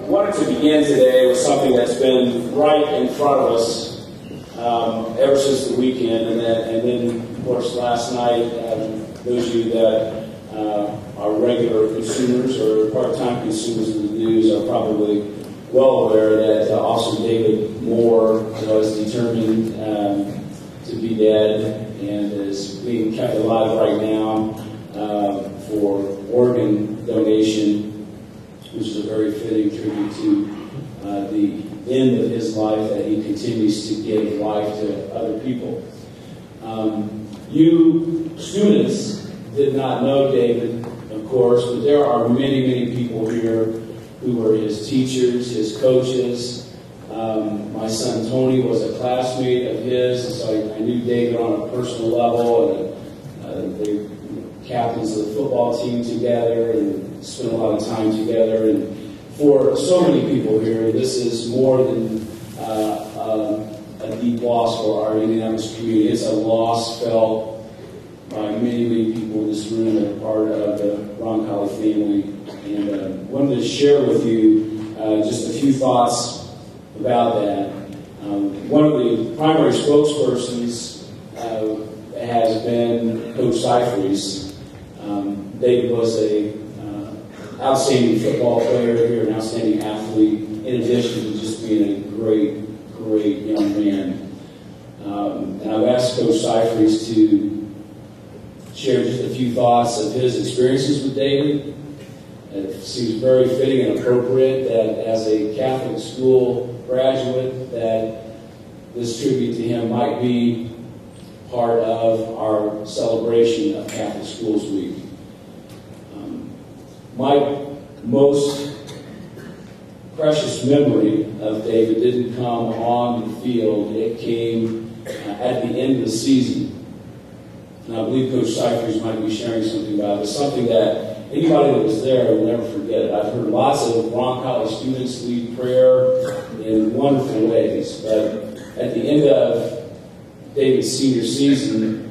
wanted to begin today with something that's been right in front of us ever since the weekend, and then, of course, last night. Those of you that are regular consumers or part-time consumers of the news are probably well aware that Officer David Moore was determined to be dead and is being kept alive right now for organ donation, which is a very fitting tribute to the end of his life, that he continues to give life to other people. You students did not know David, of course, but there are many, many people here who were his teachers, his coaches. My son Tony was a classmate of his, and so I knew David on a personal level, and they were captains of the football team together and spent a lot of time together. And for so many people here, this is more than a deep loss for our Indianapolis community. It's a loss felt by many, many people in this room that are part of the Roncalli family. And wanted to share with you just a few thoughts about that. One of the primary spokespersons has been Coach Seifried. David was a outstanding football player here, an outstanding athlete, in addition to just being a great, great young man. And I've asked Coach Seifried to share just a few thoughts of his experiences with David. It seems very fitting and appropriate that as a Catholic school graduate that this tribute to him might be part of our celebration of Catholic Schools Week. My most precious memory of David didn't come on the field. It came at the end of the season. And I believe Coach Seifried might be sharing something about it. It's something that anybody that was there will never forget it. I've heard lots of Roncalli students lead prayer in wonderful ways. But at the end of David's senior season,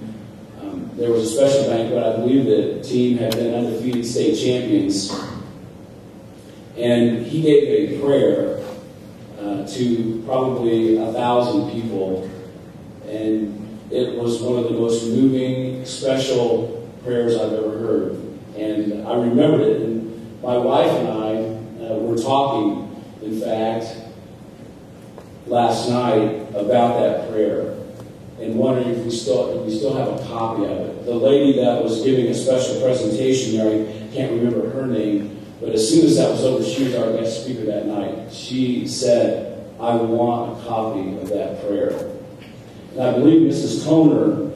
there was a special banquet. I believe the team had been undefeated state champions. And he gave a prayer to probably 1,000 people. And it was one of the most moving, special prayers I've ever heard. And I remembered it. And my wife and I were talking, in fact, last night about that prayer, and wondering if we still have a copy of it. The lady that was giving a special presentation there, I can't remember her name, but as soon as that was over, she was our guest speaker that night. She said, "I want a copy of that prayer." And I believe Mrs. Toner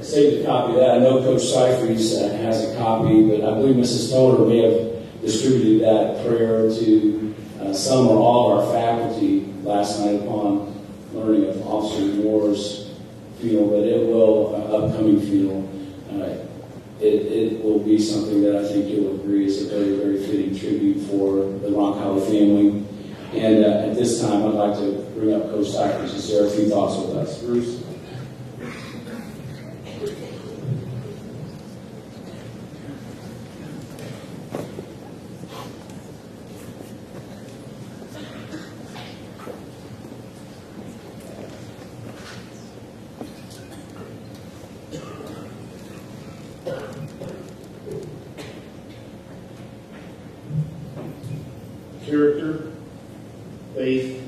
saved a copy of that. I know Coach Seifried has a copy, but I believe Mrs. Toner may have distributed that prayer to some or all of our faculty last night upon learning of Officer Moore's funeral, but it will, upcoming funeral, it will be something that I think you'll agree is a very, very fitting tribute for the Roncalli family. And at this time, I'd like to bring up Coach Seifried to share a few thoughts with us. Bruce? Character, faith,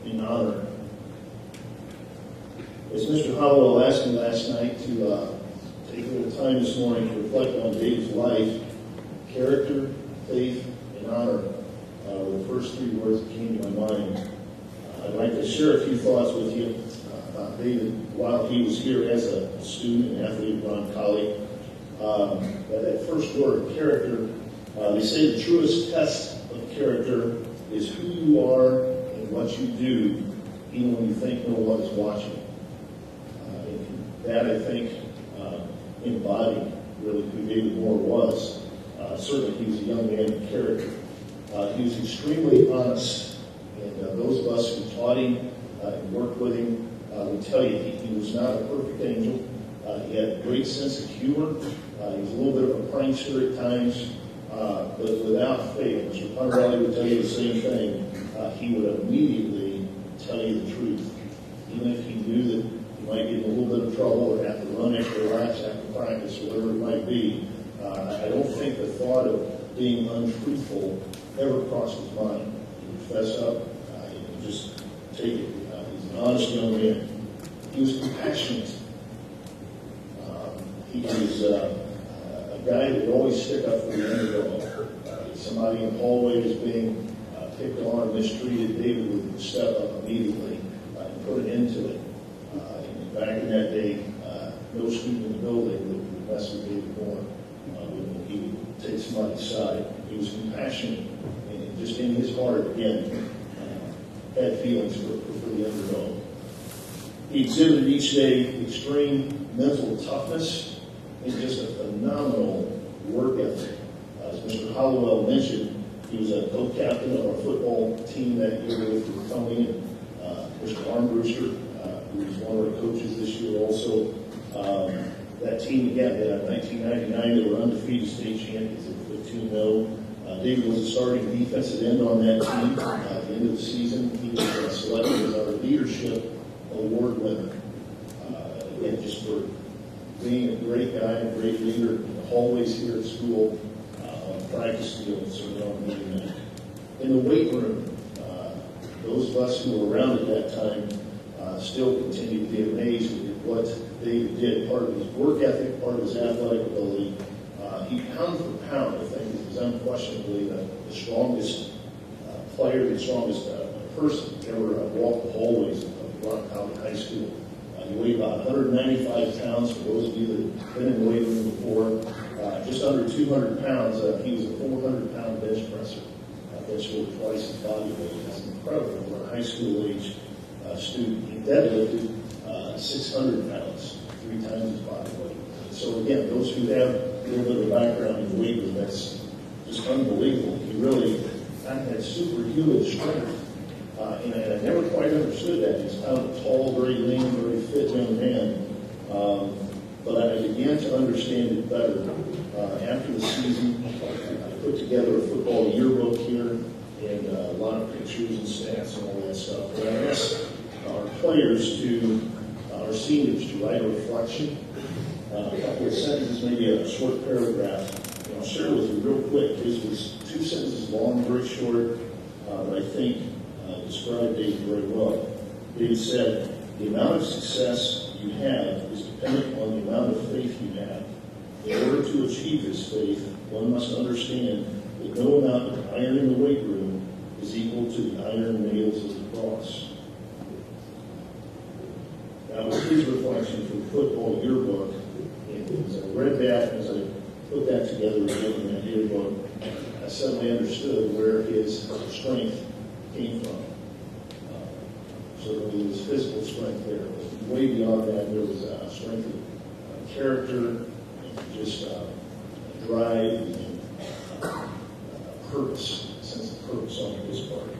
and honor. As Mr. Howell asked me last night to take a little time this morning to reflect on David's life, character, faith, and honor were the first three words that came to my mind. I'd like to share a few thoughts with you about David while he was here as a student and athlete at Roncalli. But that first word, character, they say the truest test of character is who you are and what you do, even when you think no one is watching. And that, I think, embodied really who David Moore was. Certainly, he was a young man of character. He was extremely honest, and those of us who taught him and worked with him would tell you he was not a perfect angel. He had a great sense of humor. He was a little bit of a prankster at times. but without fail, Mr. Pontarelli would tell you the same thing. He would immediately tell you the truth, even if he knew that he might get in a little bit of trouble or have to run extra laps after practice, whatever it might be. I don't think the thought of being untruthful ever crossed his mind. He would fess up, he would just take it. He's an honest young man. He was compassionate. He was a guy that would always stick up for the underdog. Somebody in the hallway was being picked on, mistreated, David would step up immediately and put an end to it. Back in that day, no student in the building would mess with David Moore. He would take somebody's side. He was compassionate, and just in his heart, again, had feelings for the underdog. He exhibited each day extreme mental toughness and just a phenomenal work ethic. As Mr. Hollowell mentioned, he was a co-captain of our football team that year with Tony and Mr. Armbruster, who was one of our coaches this year also. That team, again, in 1999, they were undefeated state champions at 15-0. David was a starting defensive end on that team. At the end of the season, he was selected as our leadership award winner. Again, just for being a great guy, a great leader in the hallways here at school, on practice fields, around the event. In the weight room, those of us who were around at that time still continue to be amazed at what David did. Part of his work ethic, part of his athletic ability. He, pound for pound, I think, is unquestionably the strongest player, the strongest person to ever walk the hallways of Rock County High School. He weighed about 195 pounds, for those of you that have been in the weight room before. Just under 200 pounds. He was a 400-pound bench presser. Bench over twice his body weight. That's incredible for a high school age student. He deadlifted 600 pounds, 3 times his body weight. So again, those who have a little bit of background in the weight room, that's just unbelievable. He really had superhuman strength. And I never quite understood that. He's kind of a tall, very lean, very fit young man. But I began to understand it better after the season. I put together a football yearbook here and a lot of pictures and stats and all that stuff. But I asked our players our seniors to write a reflection, a couple of sentences, maybe a short paragraph. And I'll share with you real quick. His was 2 sentences long, very short, but I think described David very well. David said, "The amount of success you have is dependent on the amount of faith you have. In order to achieve this faith, one must understand that no amount of iron in the weight room is equal to the iron nails of the cross." That was his reflection for the football yearbook. And as I read that, as I put that together again in that yearbook, I suddenly understood where his strength came from. Certainly there was physical strength there, but way beyond that, there was strength of character, and just drive, and purpose, a sense of purpose on his part.